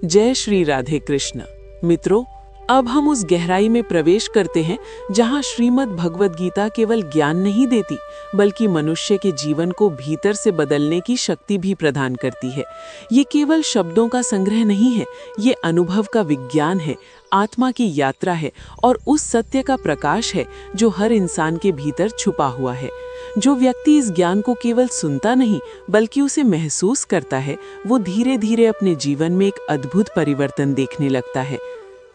जय श्री राधे कृष्ण। मित्रों, अब हम उस गहराई में प्रवेश करते हैं जहां श्रीमद् भगवद गीता केवल ज्ञान नहीं देती बल्कि मनुष्य के जीवन को भीतर से बदलने की शक्ति भी प्रदान करती है। ये केवल शब्दों का संग्रह नहीं है, ये अनुभव का विज्ञान है, आत्मा की यात्रा है और उस सत्य का प्रकाश है जो हर इंसान के भीतर छुपा हुआ है। जो व्यक्ति इस ज्ञान को केवल सुनता नहीं बल्कि उसे महसूस करता है, वो धीरे धीरे अपने जीवन में एक अद्भुत परिवर्तन देखने लगता है।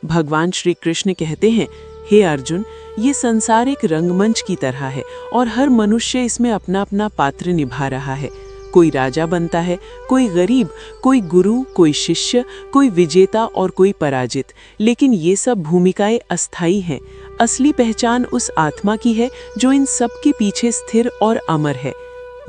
भगवान श्री कृष्ण कहते हैं, हे अर्जुन, ये संसार एक रंगमंच की तरह है और हर मनुष्य इसमें अपना अपना पात्र निभा रहा है। कोई राजा बनता है, कोई गरीब, कोई गुरु, कोई शिष्य, कोई विजेता और कोई पराजित। लेकिन ये सब भूमिकाएं अस्थायी हैं। असली पहचान उस आत्मा की है जो इन सब के पीछे स्थिर और अमर है।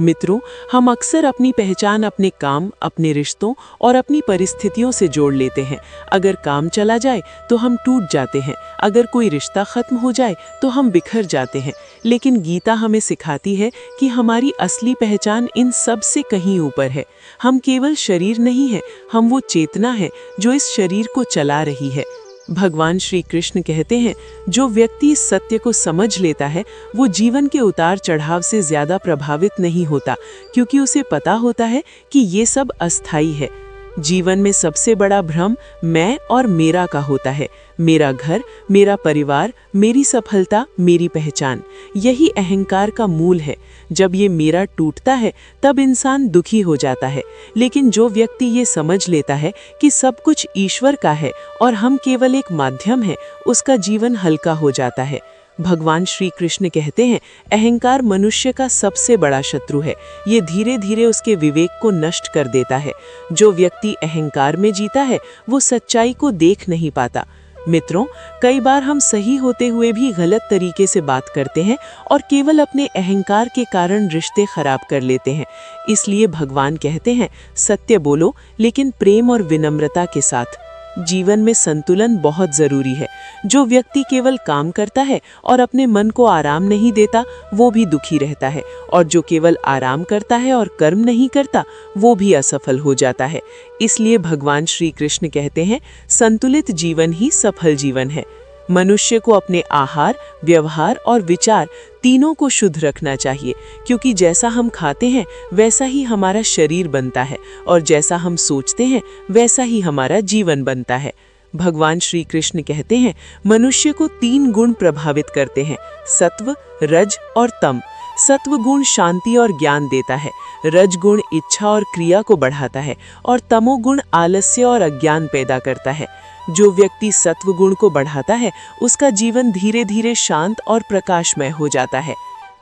मित्रों, हम अक्सर अपनी पहचान अपने काम, अपने रिश्तों और अपनी परिस्थितियों से जोड़ लेते हैं। अगर काम चला जाए तो हम टूट जाते हैं, अगर कोई रिश्ता खत्म हो जाए तो हम बिखर जाते हैं। लेकिन गीता हमें सिखाती है कि हमारी असली पहचान इन सब से कहीं ऊपर है। हम केवल शरीर नहीं हैं, हम वो चेतना है जो इस शरीर को चला रही है। भगवान श्री कृष्ण कहते हैं, जो व्यक्ति इस सत्य को समझ लेता है वो जीवन के उतार चढ़ाव से ज्यादा प्रभावित नहीं होता, क्योंकि उसे पता होता है कि ये सब अस्थायी है। जीवन में सबसे बड़ा भ्रम मैं और मेरा का होता है। मेरा घर, मेरा परिवार, मेरी सफलता, मेरी पहचान, यही अहंकार का मूल है। जब ये मेरा टूटता है तब इंसान दुखी हो जाता है। लेकिन जो व्यक्ति ये समझ लेता है कि सब कुछ ईश्वर का है और हम केवल एक माध्यम हैं, उसका जीवन हल्का हो जाता है। भगवान श्री कृष्ण कहते हैं, अहंकार मनुष्य का सबसे बड़ा शत्रु है। ये धीरे धीरे उसके विवेक को नष्ट कर देता है। जो व्यक्ति अहंकार में जीता है वो सच्चाई को देख नहीं पाता। मित्रों, कई बार हम सही होते हुए भी गलत तरीके से बात करते हैं और केवल अपने अहंकार के कारण रिश्ते खराब कर लेते हैं। इसलिए भगवान कहते हैं, सत्य बोलो लेकिन प्रेम और विनम्रता के साथ। जीवन में संतुलन बहुत जरूरी है। जो व्यक्ति केवल काम करता है और अपने मन को आराम नहीं देता, वो भी दुखी रहता है, और जो केवल आराम करता है और कर्म नहीं करता, वो भी असफल हो जाता है। इसलिए भगवान श्री कृष्ण कहते हैं, संतुलित जीवन ही सफल जीवन है। मनुष्य को अपने आहार, व्यवहार और विचार तीनों को शुद्ध रखना चाहिए, क्योंकि जैसा हम खाते हैं वैसा ही हमारा शरीर बनता है और जैसा हम सोचते हैं वैसा ही हमारा जीवन बनता है। भगवान श्री कृष्ण कहते हैं, मनुष्य को 3 गुण प्रभावित करते हैं, सत्व, रज और तम। सत्व गुण शांति और ज्ञान देता है, रज गुण इच्छा और क्रिया को बढ़ाता है और तमोगुण आलस्य और अज्ञान पैदा करता है। जो व्यक्ति सत्व गुण को बढ़ाता है उसका जीवन धीरे धीरे शांत और प्रकाशमय हो जाता है।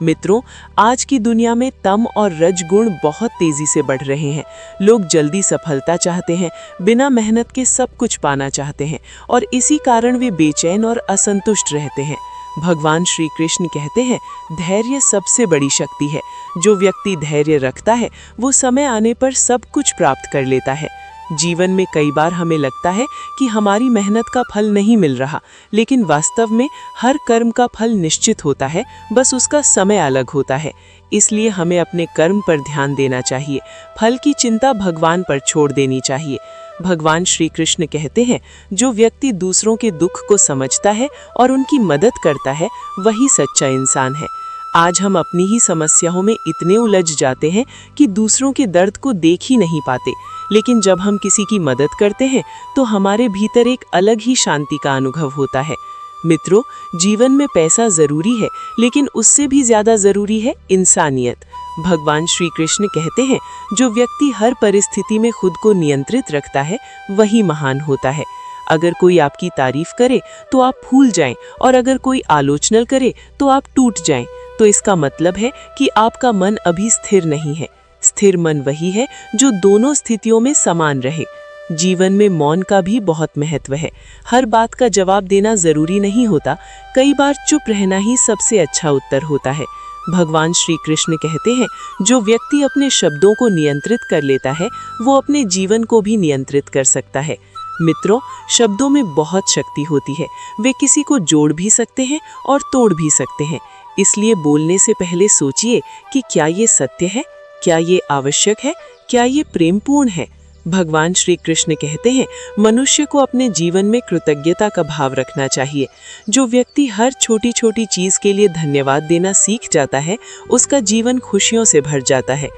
मित्रों, आज की दुनिया में तम और रज गुण बहुत तेजी से बढ़ रहे हैं। लोग जल्दी सफलता चाहते हैं, बिना मेहनत के सब कुछ पाना चाहते हैं और इसी कारण वे बेचैन और असंतुष्ट रहते हैं। भगवान श्री कृष्ण कहते हैं, धैर्य सबसे बड़ी शक्ति है। जो व्यक्ति धैर्य रखता है वो समय आने पर सब कुछ प्राप्त कर लेता है। जीवन में कई बार हमें लगता है कि हमारी मेहनत का फल नहीं मिल रहा, लेकिन वास्तव में हर कर्म का फल निश्चित होता है, बस उसका समय अलग होता है। इसलिए हमें अपने कर्म पर ध्यान देना चाहिए, फल की चिंता भगवान पर छोड़ देनी चाहिए। भगवान श्री कृष्ण कहते हैं, जो व्यक्ति दूसरों के दुख को समझता है और उनकी मदद करता है, वही सच्चा इंसान है। आज हम अपनी ही समस्याओं में इतने उलझ जाते हैं कि दूसरों के दर्द को देख ही नहीं पाते, लेकिन जब हम किसी की मदद करते हैं तो हमारे भीतर एक अलग ही शांति का अनुभव होता है। मित्रों, जीवन में पैसा जरूरी है, लेकिन उससे भी ज्यादा जरूरी है इंसानियत। भगवान श्री कृष्ण कहते हैं, जो व्यक्ति हर परिस्थिति में खुद को नियंत्रित रखता है वही महान होता है। अगर कोई आपकी तारीफ करे तो आप फूल जाएं और अगर कोई आलोचना करे तो आप टूट जाएं, तो इसका मतलब है कि आपका मन अभी स्थिर नहीं है। स्थिर मन वही है जो दोनों स्थितियों में समान रहे। जीवन में मौन का भी बहुत महत्व है। हर बात का जवाब देना जरूरी नहीं होता, कई बार चुप रहना ही सबसे अच्छा उत्तर होता है। भगवान श्री कृष्ण कहते हैं, जो व्यक्ति अपने शब्दों को नियंत्रित कर लेता है वो अपने जीवन को भी नियंत्रित कर सकता है। मित्रों, शब्दों में बहुत शक्ति होती है। वे किसी को जोड़ भी सकते हैं और तोड़ भी सकते हैं। इसलिए बोलने से पहले सोचिए कि क्या ये सत्य है, क्या ये आवश्यक है, क्या ये प्रेमपूर्ण है। भगवान श्री कृष्ण कहते हैं, मनुष्य को अपने जीवन में कृतज्ञता का भाव रखना चाहिए। जो व्यक्ति हर छोटी छोटी चीज के लिए धन्यवाद देना सीख जाता है, उसका जीवन खुशियों से भर जाता है।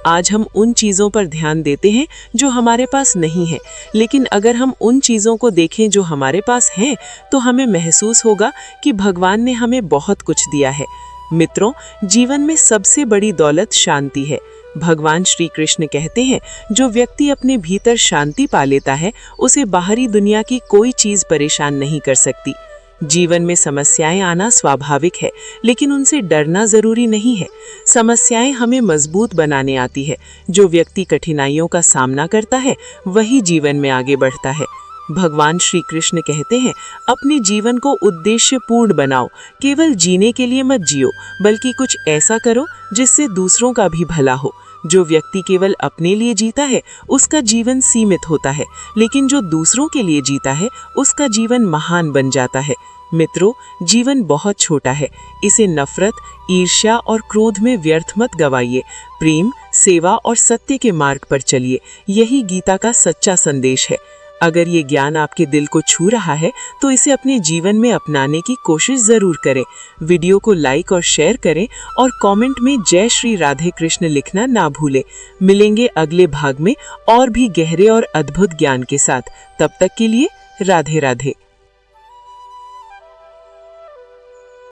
आज हम उन चीजों पर ध्यान देते हैं जो हमारे पास नहीं है, लेकिन अगर हम उन चीजों को देखें जो हमारे पास हैं, तो हमें महसूस होगा कि भगवान ने हमें बहुत कुछ दिया है। मित्रों, जीवन में सबसे बड़ी दौलत शांति है। भगवान श्री कृष्ण कहते हैं, जो व्यक्ति अपने भीतर शांति पा लेता है, उसे बाहरी दुनिया की कोई चीज परेशान नहीं कर सकती। जीवन में समस्याएं आना स्वाभाविक है, लेकिन उनसे डरना जरूरी नहीं है। समस्याएं हमें मजबूत बनाने आती है। जो व्यक्ति कठिनाइयों का सामना करता है, वही जीवन में आगे बढ़ता है। भगवान श्री कृष्ण कहते हैं, अपने जीवन को उद्देश्यपूर्ण बनाओ। केवल जीने के लिए मत जियो, बल्कि कुछ ऐसा करो जिससे दूसरों का भी भला हो। जो व्यक्ति केवल अपने लिए जीता है, उसका जीवन सीमित होता है, लेकिन जो दूसरों के लिए जीता है, उसका जीवन महान बन जाता है। मित्रों, जीवन बहुत छोटा है। इसे नफरत, ईर्ष्या और क्रोध में व्यर्थ मत गवाइए। प्रेम, सेवा और सत्य के मार्ग पर चलिए। यही गीता का सच्चा संदेश है। अगर ये ज्ञान आपके दिल को छू रहा है, तो इसे अपने जीवन में अपनाने की कोशिश जरूर करें। वीडियो को लाइक और शेयर करें और कमेंट में जय श्री राधे कृष्ण लिखना ना भूलें। मिलेंगे अगले भाग में और भी गहरे और अद्भुत ज्ञान के साथ। तब तक के लिए राधे राधे।